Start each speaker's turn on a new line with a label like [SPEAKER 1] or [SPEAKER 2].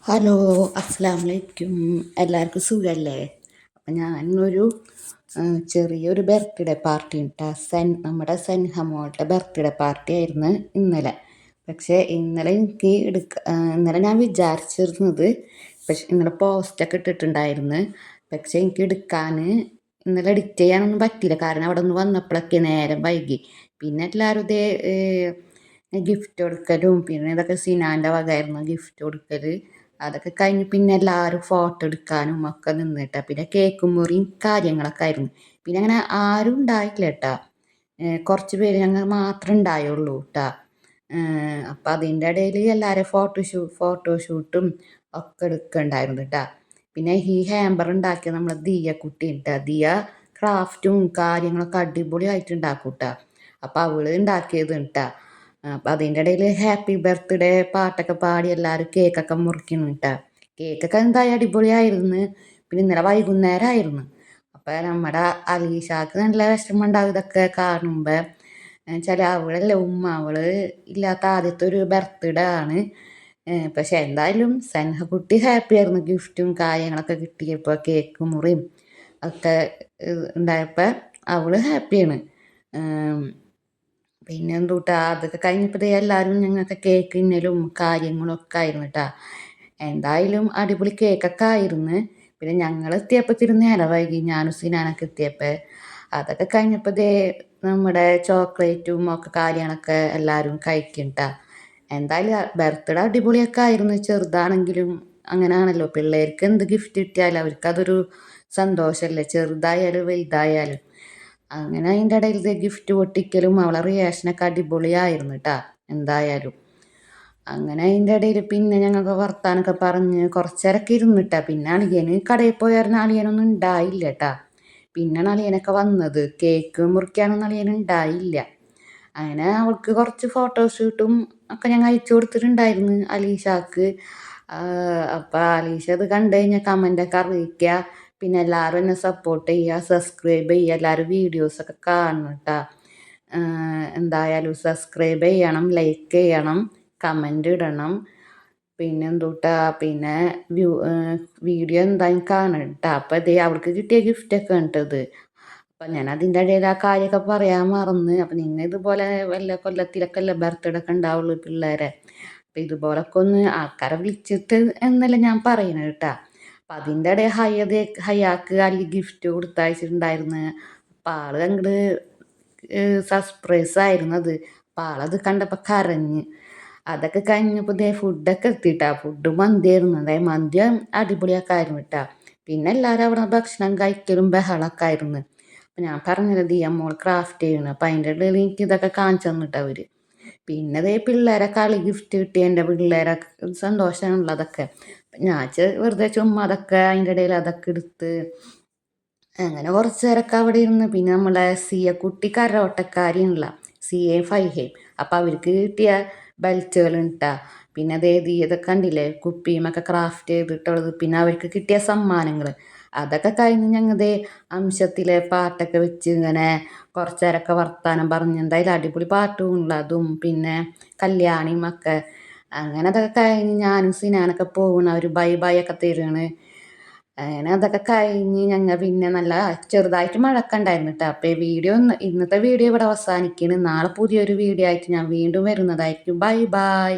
[SPEAKER 1] Hello, അസ്സലാമലൈക്കും. എല്ലാവർക്കും സുഖമല്ലേ? അപ്പം ഞാനൊരു ചെറിയൊരു ബർത്ത്ഡേ പാർട്ടി ഉണ്ടാ നമ്മുടെ സെൻഹമോളുടെ ബർത്ത്ഡേ പാർട്ടി ആയിരുന്നു ഇന്നലെ. പക്ഷേ ഇന്നലെ ഞാൻ വിചാരിച്ചിരുന്നത്, പക്ഷെ ഇന്നലെ പോസ്റ്റൊക്കെ ഇട്ടിട്ടുണ്ടായിരുന്നു. പക്ഷെ എനിക്ക് ഇന്നലെ എഡിറ്റ് ചെയ്യാനൊന്നും പറ്റിയില്ല. കാരണം അവിടെ നിന്ന് വന്നപ്പോഴൊക്കെ നേരം വൈകി. പിന്നെ എല്ലാവരും ഗിഫ്റ്റ് കൊടുക്കലും പിന്നെ ഇതൊക്കെ സിനാൻ്റെ വകയായിരുന്നു ഗിഫ്റ്റ് കൊടുക്കൽ. അതൊക്കെ കഴിഞ്ഞ് പിന്നെ എല്ലാവരും ഫോട്ടോ എടുക്കാനും ഒക്കെ നിന്നിട്ടാ. പിന്നെ കേക്കും മുറിയും കാര്യങ്ങളൊക്കെ ആയിരുന്നു. പിന്നെ അങ്ങനെ ആരും ഉണ്ടായില്ല കേട്ടാ. കുറച്ച് പേര് ഞങ്ങൾ മാത്രമേ ഉണ്ടായുള്ളൂ കേട്ടാ. അപ്പം അതിൻ്റെ ഇടയിൽ എല്ലാവരും ഫോട്ടോഷൂട്ടും ഒക്കെ എടുക്കണ്ടായിരുന്നു കേട്ടാ. പിന്നെ ഈ ഹാമ്പർ ഉണ്ടാക്കിയ നമ്മളെ ദിയ കുട്ടി കേട്ടാ. ദിയ ക്രാഫ്റ്റും കാര്യങ്ങളൊക്കെ അടിപൊളിയായിട്ട് ഉണ്ടാക്കും കേട്ടാ. അപ്പം അവള് ഉണ്ടാക്കിയത് കേട്ടാ. അപ്പം അതിൻ്റെ ഇടയിൽ ഹാപ്പി ബർത്ത്ഡേ പാട്ടൊക്കെ പാടി എല്ലാവരും കേക്കൊക്കെ മുറിക്കുന്നു കേട്ടാ. കേക്കൊക്കെ എന്തായാലും അടിപൊളിയായിരുന്നു. പിന്നെ ഇന്നലെ വൈകുന്നേരമായിരുന്നു. അപ്പം നമ്മുടെ അലീഷാക്ക് നല്ല വിഷമം ഉണ്ടാവും ഇതൊക്കെ കാണുമ്പോൾ. വെച്ചാൽ അവളല്ലേ അവള് ഇല്ലാത്ത ആദ്യത്തെ ഒരു ബർത്ത്ഡേ ആണ്. പക്ഷെ എന്തായാലും കുട്ടി ഹാപ്പി ആയിരുന്നു. ഗിഫ്റ്റും കാര്യങ്ങളൊക്കെ കിട്ടിയപ്പോൾ കേക്ക് മുറിയും ഒക്കെ ഉണ്ടായപ്പോൾ അവള് ഹാപ്പിയാണ്. പിന്നെ എന്തുട്ടാ അതൊക്കെ കഴിഞ്ഞപ്പോൾ എല്ലാവരും ഞങ്ങൾക്ക് കേക്ക് തിന്നലും കാര്യങ്ങളൊക്കെ ആയിരുന്നു കേട്ടാ. എന്തായാലും അടിപൊളി കേക്കൊക്കെ ആയിരുന്നു. പിന്നെ ഞങ്ങൾ എത്തിയപ്പോൾ ഇത്തിരി നേരം വൈകി, ഞാനും സിനാനൊക്കെ എത്തിയപ്പോൾ. അതൊക്കെ കഴിഞ്ഞപ്പോൾ നമ്മുടെ ചോക്ലേറ്റും ഒക്കെ കാര്യങ്ങളൊക്കെ എല്ലാവരും കഴിക്കും കേട്ടാ. എന്തായാലും ബർത്ത്ഡേ അടിപൊളിയൊക്കെ ആയിരുന്നു. ചെറുതാണെങ്കിലും അങ്ങനെയാണല്ലോ, പിള്ളേർക്ക് എന്ത് ഗിഫ്റ്റ് കിട്ടിയാലും അവർക്കതൊരു സന്തോഷമല്ലേ, ചെറുതായാലും വലുതായാലും. അങ്ങനെ അതിൻ്റെ ഇടയിൽ ഗിഫ്റ്റ് പൊട്ടിക്കലും അവളെ റിയാക്ഷനൊക്കെ അടിപൊളിയായിരുന്നു കേട്ടാ. എന്തായാലും അങ്ങനെ അതിൻ്റെ ഇടയിൽ പിന്നെ ഞങ്ങൾക്ക് വർത്താനൊക്കെ പറഞ്ഞ് കുറച്ചേരൊക്കെ ഇരുന്നിട്ടാ. പിന്നെ അളിയന് കടയിൽ പോയായിരുന്നു. അളിയനൊന്നും ഉണ്ടായില്ല കേട്ടാ. പിന്നെയാണ് അളിയനൊക്കെ വന്നത്. കേക്ക് മുറിക്കാനൊന്നും അളിയൻ ഉണ്ടായില്ല. അങ്ങനെ അവൾക്ക് കുറച്ച് ഫോട്ടോഷൂട്ടും ഒക്കെ ഞങ്ങൾ അയച്ചു കൊടുത്തിട്ടുണ്ടായിരുന്നു അലീഷാക്ക്. അപ്പം അലീഷ അത് കണ്ടു കഴിഞ്ഞാൽ കമൻ്റൊക്കെ അറിയിക്കുക. പിന്നെ എല്ലാവരും എന്നെ സപ്പോർട്ട് ചെയ്യുക, സബ്സ്ക്രൈബ് ചെയ്യുക. എല്ലാവരും വീഡിയോസൊക്കെ കാണണം കേട്ടോ. എന്തായാലും സബ്സ്ക്രൈബ് ചെയ്യണം, ലൈക്ക് ചെയ്യണം, കമൻ്റ് ഇടണം. പിന്നെ പിന്നെ വീഡിയോ എന്തായാലും കാണണം കേട്ടോ. അപ്പം അവൾക്ക് കിട്ടിയ ഗിഫ്റ്റൊക്കെ കണ്ടത്. അപ്പം ഞാൻ അതിൻ്റെ ഇടയിൽ ആ കാര്യമൊക്കെ പറയാൻ മറന്ന്. അപ്പം നിങ്ങൾ ഇതുപോലെ വല്ല കൊല്ലത്തിലൊക്കെ അല്ലേ ബർത്ത്ഡേ ഒക്കെ ഉണ്ടാവുള്ളൂ പിള്ളേരെ. അപ്പം ഇതുപോലൊക്കെ ഒന്ന് ആൾക്കാരെ വിളിച്ചിട്ട് എന്നല്ല ഞാൻ പറയുന്നത് കേട്ടോ. അപ്പം അതിൻ്റെ ഇടയിൽ ഹയാക്ക് അല്ലെങ്കിൽ ഗിഫ്റ്റ് കൊടുത്തയച്ചിട്ടുണ്ടായിരുന്നു. അപ്പം ആൾ അങ്ങോട്ട് സർപ്രൈസ് ആയിരുന്നു അത്. അപ്പം ആളത് കണ്ടപ്പോൾ കരഞ്ഞ്. അതൊക്കെ കഴിഞ്ഞപ്പോൾ ഫുഡൊക്കെ എത്തിയിട്ടാ. ഫുഡ് മന്തിയായിരുന്നു. അതായത് മന്തി അടിപൊളിയൊക്കെ ആയിരുന്നു കേട്ടോ. പിന്നെ എല്ലാവരും അവിടെ ഭക്ഷണം കഴിക്കലും ബഹളമൊക്കെ ആയിരുന്നു. അപ്പം ഞാൻ പറഞ്ഞത് ദിയമ്മോൾ ക്രാഫ്റ്റ് ചെയ്യണം. അപ്പം അതിൻ്റെ ഇടയിൽ എനിക്ക് ഇതൊക്കെ കാണിച്ചു തന്നിട്ട് അവർ. പിന്നെ പിള്ളേരെ കളി ഗിഫ്റ്റ് കിട്ടി. എൻ്റെ പിള്ളേരൊക്കെ സന്തോഷമാണല്ലോ അതൊക്കെ. ഞാൻ വെറുതെ ചുമ്മാ അതൊക്കെ അതിൻ്റെ ഇടയിൽ അതൊക്കെ എടുത്ത് അങ്ങനെ കുറച്ച് നേരമൊക്കെ അവിടെ ഇരുന്ന്. പിന്നെ നമ്മളെ കുട്ടി കരോട്ടക്കാരിയുള്ള ഫൈഹയും. അപ്പം അവർക്ക് കിട്ടിയ ബെൽറ്റുകൾ ഇട്ടാ. പിന്നെ ഇതൊക്കെ കണ്ടില്ലേ, കുപ്പിയുമൊക്കെ ക്രാഫ്റ്റ് ചെയ്തിട്ടുള്ളത്. പിന്നെ അവർക്ക് കിട്ടിയ സമ്മാനങ്ങൾ അതൊക്കെ കഴിഞ്ഞ് ഞങ്ങൾ അംശത്തിലെ പാട്ടൊക്കെ വെച്ച് ഇങ്ങനെ കുറച്ച് നേരമൊക്കെ വർത്താനം പറഞ്ഞ്. എന്തായാലും അടിപൊളി പാട്ടും അതും പിന്നെ കല്യാണിയും ഒക്കെ. അങ്ങനെ അതൊക്കെ കഴിഞ്ഞ് ഞാനും സിനാനൊക്കെ പോകണം. അവർ ബൈ ബൈ ഒക്കെ തരുകയാണ്. അങ്ങനെ അതൊക്കെ കഴിഞ്ഞ് ഞങ്ങൾ പിന്നെ നല്ല ചെറുതായിട്ട് മഴയൊക്കെ ഉണ്ടായിരുന്നു കേട്ടോ. അപ്പോൾ ഇന്നത്തെ വീഡിയോ ഇവിടെ അവസാനിക്കുകയാണ്. നാളെ പുതിയൊരു വീഡിയോ ആയിട്ട് ഞാൻ വീണ്ടും വരുന്നതായിരിക്കും. Bye bye.